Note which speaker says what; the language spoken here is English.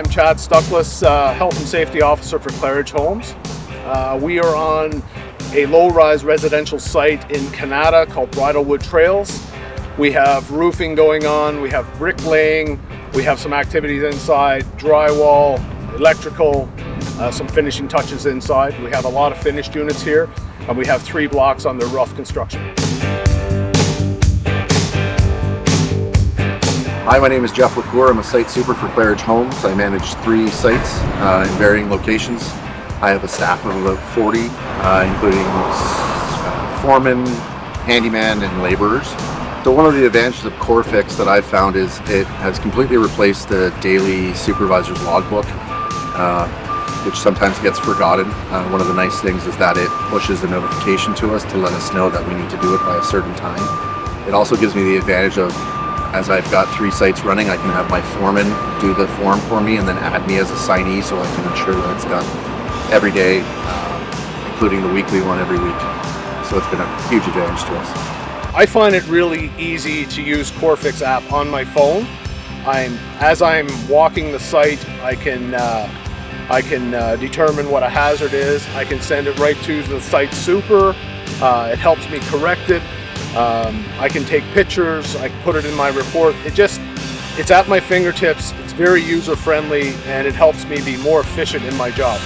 Speaker 1: I'm Chad Stuckless, Health and Safety Officer for Claridge Homes. We are on a low-rise residential site in Canada called Bridlewood Trails. We have roofing going on, we have bricklaying, we have some activities inside, drywall, electrical, some finishing touches inside. We have a lot of finished units here, and we have 3 blocks under rough construction.
Speaker 2: Hi, my name is Jeff LaCour. I'm a site super for Claridge Homes. I manage 3 sites in varying locations. I have a staff of about 40, including foremen, handyman, and laborers. So one of the advantages of Corfix that I've found is it has completely replaced the daily supervisor's logbook, which sometimes gets forgotten. One of the nice things is that it pushes a notification to us to let us know that we need to do it by a certain time. It also gives me the advantage of, as I've got 3 sites running, I can have my foreman do the form for me and then add me as a signee, so I can ensure that it's done every day, including the weekly one every week. So it's been a huge advantage to us.
Speaker 1: I find it really easy to use Corfix app on my phone. As I'm walking the site, I can determine what a hazard is. I can send it right to the site super. It helps me correct it. I can take pictures, I can put it in my report. It's at my fingertips, it's very user friendly, and it helps me be more efficient in my job.